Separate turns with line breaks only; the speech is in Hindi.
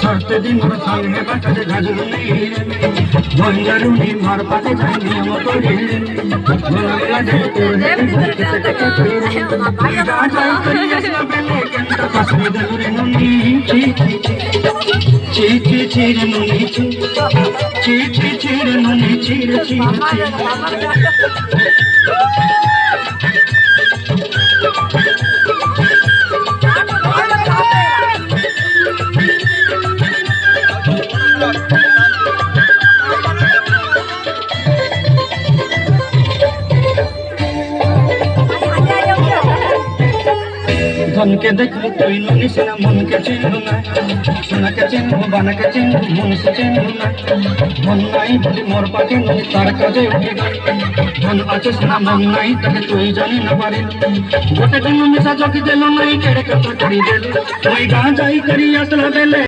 করতে দিন সঙ্গে বাটাতে গাজরুনি ভঞ্জারুনি মার পাতে যাই নিয়ম করে ভোলা দেখে তোর গাজাই করি আসলা বেলে কেনটা পাশে দলুরে নুনি চি চি চি চি রে নুনি চি চি চি চি রে নুনি চি রে চি धनके देखो कोई नुनी से मन के चिन्हू ना सोना के चिन्हू बना के चिन्हू मन से चिन्हू ना मन नहीं बोली मोर पाके नुनी तार काजे उठे गई धन आचे ना मन नहीं तके तू ही जानी ना पारे गोटे दिन मिसा जोकी देलो नहीं केड़े कतो करी देलो कोई गां जाई करी असला बेले।